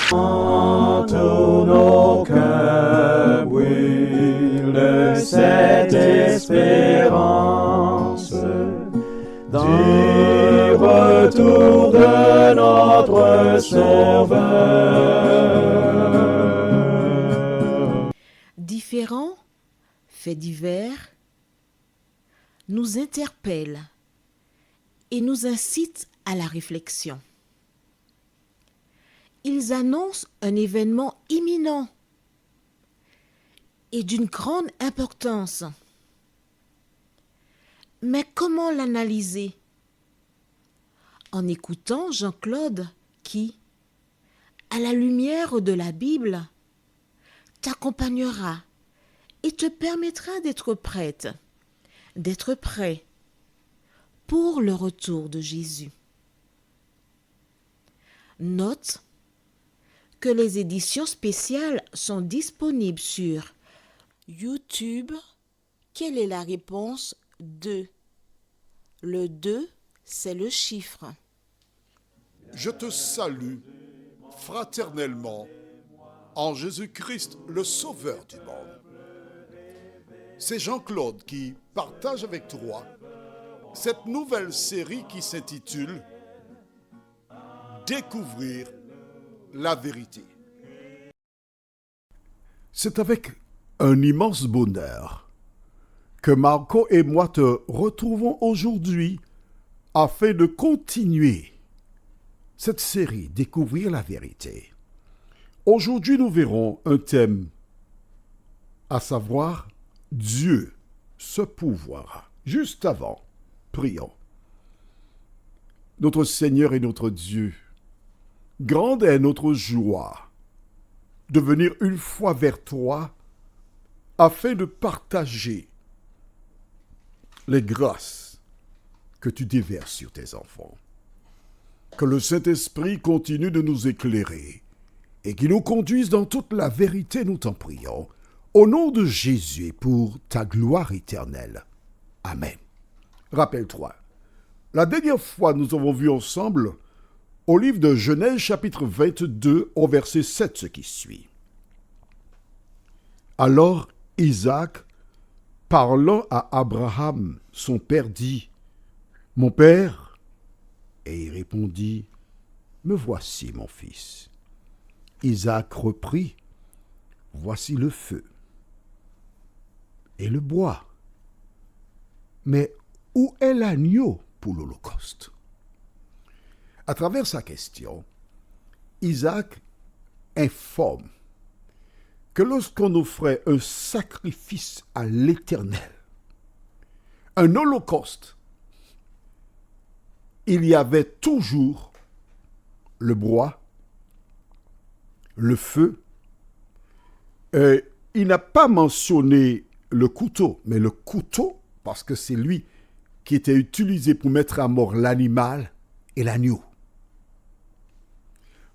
Tous nos cœurs brûlent de cette espérance du retour de notre Sauveur. Différents faits divers nous interpellent et nous incitent à la réflexion. Ils annoncent un événement imminent et d'une grande importance. Mais comment l'analyser? En écoutant Jean-Claude qui, à la lumière de la Bible, t'accompagnera et te permettra d'être prête, d'être prêt pour le retour de Jésus. Note que les éditions spéciales sont disponibles sur YouTube. Quelle est la réponse 2? Le 2, c'est le chiffre. Je te salue fraternellement en Jésus-Christ, le Sauveur du monde. C'est Jean-Claude qui partage avec toi cette nouvelle série qui s'intitule « Découvrir la vérité ». C'est avec un immense bonheur que Marco et moi te retrouvons aujourd'hui afin de continuer cette série « Découvrir la vérité ». Aujourd'hui, nous verrons un thème, à savoir Dieu se pourvoira. Juste avant, prions. Notre Seigneur et notre Dieu, grande est notre joie de venir une fois vers toi afin de partager les grâces que tu déverses sur tes enfants. Que le Saint-Esprit continue de nous éclairer et qu'il nous conduise dans toute la vérité, nous t'en prions, au nom de Jésus et pour ta gloire éternelle. Amen. Rappelle-toi, la dernière fois nous avons vu ensemble au livre de Genèse chapitre 22 au verset 7 ce qui suit. Alors Isaac, parlant à Abraham, son père, dit « Mon père ?» Et il répondit « Me voici, mon fils. » Isaac reprit « Voici le feu et le bois. Mais où est l'agneau pour l'Holocauste ?» À travers sa question, Isaac informe que lorsqu'on offrait un sacrifice à l'Éternel, un holocauste, il y avait toujours le bois, le feu. Il n'a pas mentionné le couteau, mais le couteau, parce que c'est lui qui était utilisé pour mettre à mort l'animal et l'agneau.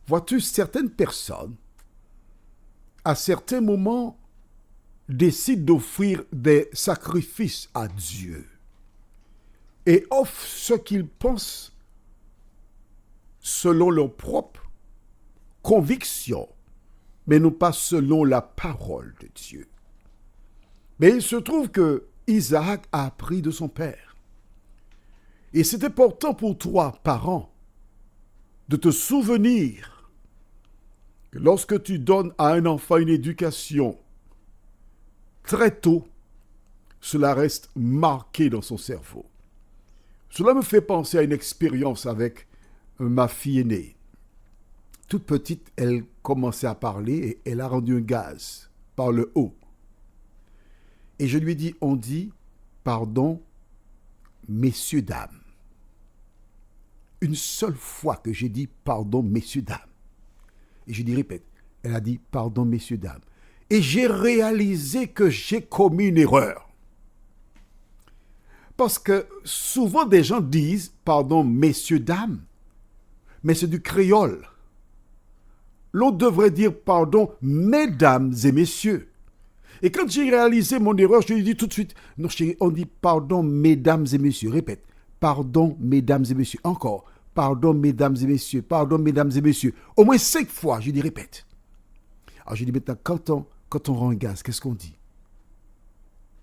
Vois-tu, certaines personnes, à certains moments, décident d'offrir des sacrifices à Dieu et offrent ce qu'ils pensent selon leur propre conviction, mais non pas selon la parole de Dieu. Mais il se trouve que Isaac a appris de son père. Et c'est important pour toi, parent, de te souvenir que lorsque tu donnes à un enfant une éducation très tôt, cela reste marqué dans son cerveau. Cela me fait penser à une expérience avec ma fille aînée. Toute petite, elle commençait à parler et elle a rendu un gaz par le haut. Et je lui ai dit, on dit pardon, messieurs, dames. Une seule fois que j'ai dit pardon, messieurs, dames. Et je dis, répète, elle a dit pardon, messieurs, dames. Et j'ai réalisé que j'ai commis une erreur. Parce que souvent des gens disent pardon, messieurs, dames, mais c'est du créole. L'autre devrait dire pardon, mesdames et messieurs. Et quand j'ai réalisé mon erreur, je lui ai dit tout de suite, non chérie, on dit pardon, mesdames et messieurs. Répète, pardon, mesdames et messieurs. Encore, pardon, mesdames et messieurs, pardon, mesdames et messieurs. Au moins 5 fois, je dis répète. Alors je dis maintenant, quand on rend gaz, qu'est-ce qu'on dit?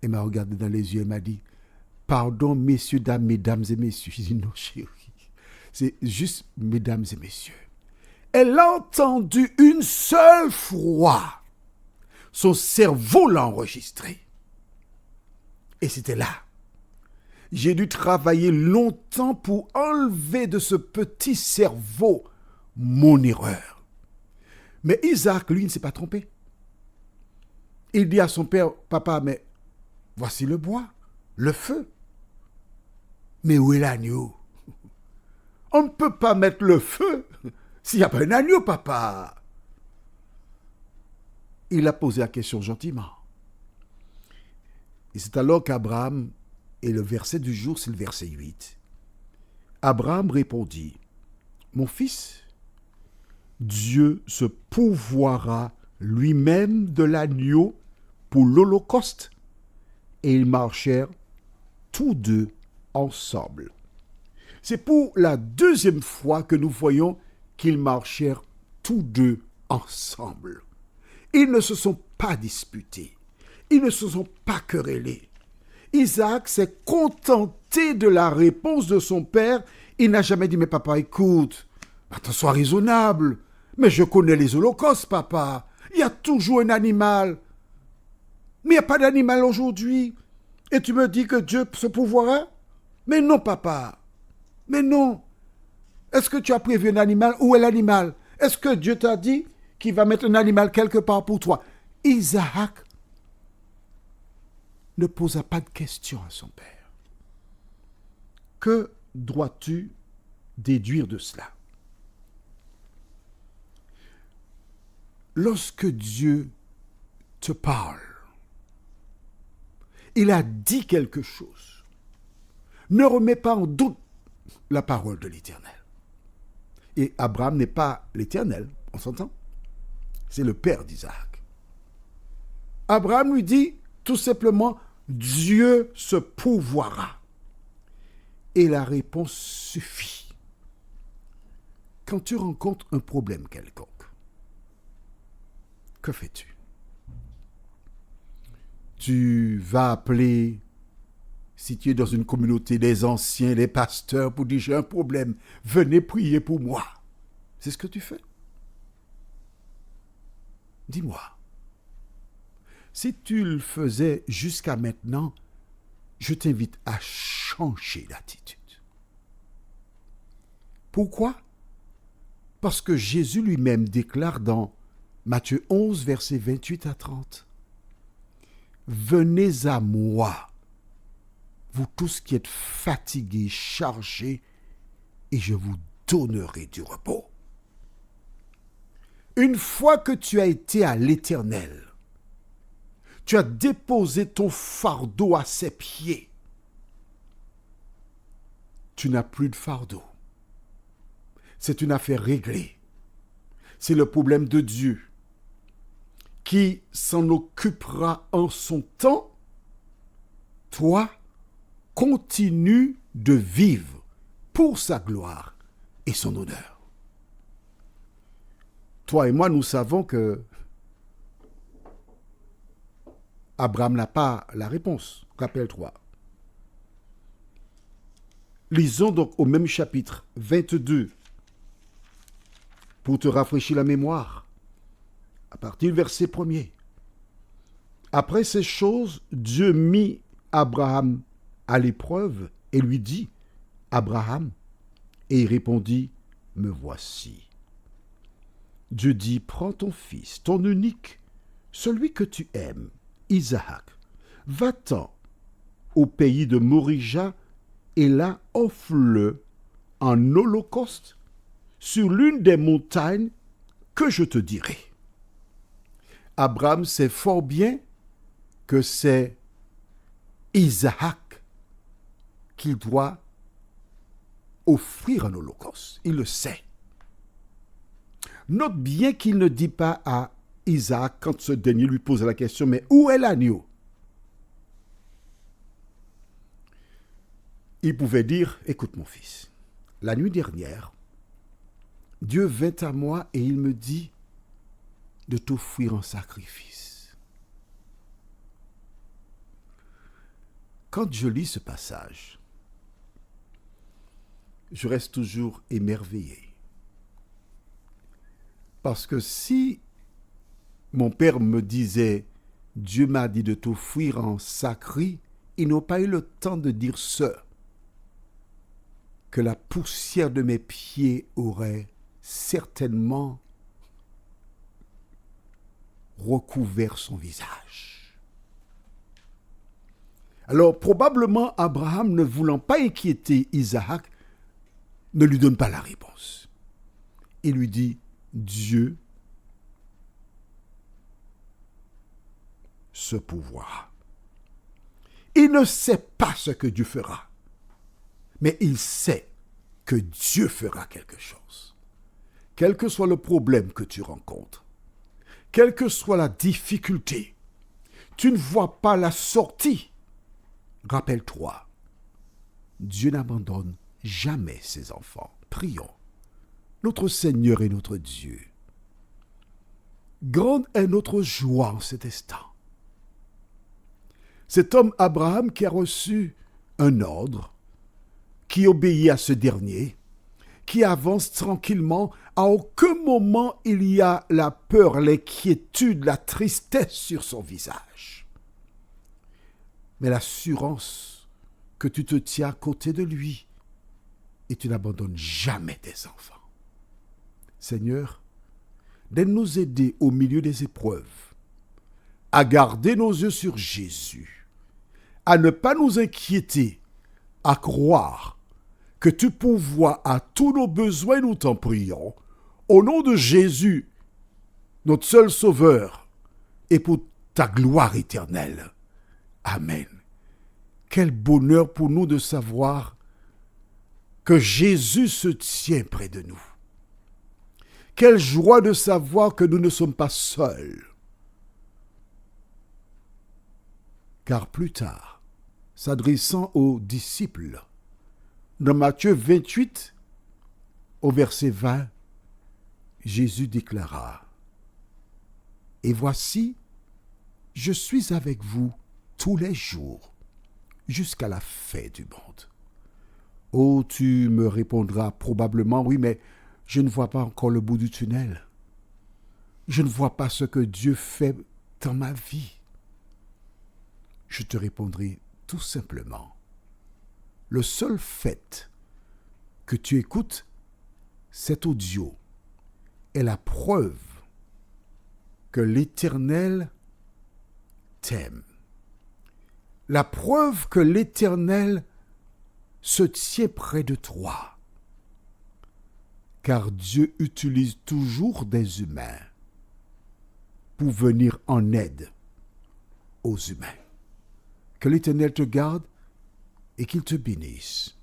Elle m'a regardé dans les yeux, elle m'a dit, pardon, messieurs, dames, mesdames et messieurs. Je dis non, chérie, c'est juste mesdames et messieurs. Elle l'a entendu une seule fois. Son cerveau l'a enregistré. Et c'était là. J'ai dû travailler longtemps pour enlever de ce petit cerveau mon erreur. Mais Isaac, lui, ne s'est pas trompé. Il dit à son père, papa, mais voici le bois, le feu. Mais où est l'agneau? On ne peut pas mettre le feu s'il n'y a pas un agneau, papa. Il a posé la question gentiment. Et c'est alors qu'Abraham, et le verset du jour, c'est le verset 8. Abraham répondit, mon fils, Dieu se pourvoira lui-même de l'agneau pour l'holocauste. Et ils marchèrent tous deux ensemble. C'est pour la deuxième fois que nous voyons qu'ils marchèrent tous deux ensemble. Ils ne se sont pas disputés. Ils ne se sont pas querellés. Isaac s'est contenté de la réponse de son père. Il n'a jamais dit, mais papa, écoute, attends, sois raisonnable. Mais je connais les holocaustes, papa. Il y a toujours un animal. Mais il n'y a pas d'animal aujourd'hui. Et tu me dis que Dieu se pourvoira? Mais non, papa. Mais non. Est-ce que tu as prévu un animal? Où est l'animal? Est-ce que Dieu t'a dit qu'il va mettre un animal quelque part pour toi? Isaac ne posa pas de questions à son père. Que dois-tu déduire de cela? Lorsque Dieu te parle, il a dit quelque chose. Ne remets pas en doute la parole de l'Éternel. Et Abraham n'est pas l'Éternel, on s'entend? C'est le père d'Isaac. Abraham lui dit tout simplement, Dieu se pourvoira. Et la réponse suffit. Quand tu rencontres un problème quelconque, que fais-tu? Tu vas appeler, si tu es dans une communauté, des anciens, des pasteurs, pour dire j'ai un problème, venez prier pour moi. C'est ce que tu fais? Dis-moi. Si tu le faisais jusqu'à maintenant, je t'invite à changer d'attitude. Pourquoi? Parce que Jésus lui-même déclare dans Matthieu 11, versets 28 à 30. Venez à moi, vous tous qui êtes fatigués, chargés, et je vous donnerai du repos. Une fois que tu as été à l'Éternel, tu as déposé ton fardeau à ses pieds. Tu n'as plus de fardeau. C'est une affaire réglée. C'est le problème de Dieu qui s'en occupera en son temps. Toi, continue de vivre pour sa gloire et son honneur. Toi et moi, nous savons que Abraham n'a pas la réponse. Rappelle-toi. Lisons donc au même chapitre 22 pour te rafraîchir la mémoire. À partir du verset 1er. Après ces choses, Dieu mit Abraham à l'épreuve et lui dit, Abraham, et il répondit, me voici. Dieu dit, prends ton fils, ton unique, celui que tu aimes, Isaac, va-t'en au pays de Morija et là offre-le en holocauste sur l'une des montagnes que je te dirai. Abraham sait fort bien que c'est Isaac qu'il doit offrir en holocauste. Il le sait. Note bien qu'il ne dit pas à Isaac, quand ce dernier lui pose la question, mais où est l'agneau? Il pouvait dire, écoute mon fils, la nuit dernière, Dieu vint à moi et il me dit de t'offrir un sacrifice. Quand je lis ce passage, je reste toujours émerveillé. Parce que si mon père me disait « Dieu m'a dit de t'offrir un sacré », il n'a pas eu le temps de dire ce que la poussière de mes pieds aurait certainement recouvert son visage. Alors probablement Abraham, ne voulant pas inquiéter Isaac, ne lui donne pas la réponse. Il lui dit « Dieu se pourvoira ». Il ne sait pas ce que Dieu fera, mais il sait que Dieu fera quelque chose. Quel que soit le problème que tu rencontres, quelle que soit la difficulté, tu ne vois pas la sortie. Rappelle-toi, Dieu n'abandonne jamais ses enfants. Prions. Notre Seigneur et notre Dieu, grande est notre joie en cet instant. Cet homme Abraham qui a reçu un ordre, qui obéit à ce dernier, qui avance tranquillement, à aucun moment il y a la peur, l'inquiétude, la tristesse sur son visage. Mais l'assurance que tu te tiens à côté de lui et tu n'abandonnes jamais tes enfants. Seigneur, aide-nous aider au milieu des épreuves, à garder nos yeux sur Jésus, à ne pas nous inquiéter, à croire que tu pourvois à tous nos besoins, nous t'en prions, au nom de Jésus, notre seul Sauveur, et pour ta gloire éternelle. Amen. Quel bonheur pour nous de savoir que Jésus se tient près de nous. Quelle joie de savoir que nous ne sommes pas seuls. Car plus tard, s'adressant aux disciples, dans Matthieu 28, au verset 20, Jésus déclara « Et voici, je suis avec vous tous les jours, jusqu'à la fin du monde. » Oh, tu me répondras probablement, oui, mais je ne vois pas encore le bout du tunnel. Je ne vois pas ce que Dieu fait dans ma vie. Je te répondrai tout simplement. Le seul fait que tu écoutes cet audio est la preuve que l'Éternel t'aime. La preuve que l'Éternel se tient près de toi. Car Dieu utilise toujours des humains pour venir en aide aux humains. Que l'Éternel te garde et qu'il te bénisse.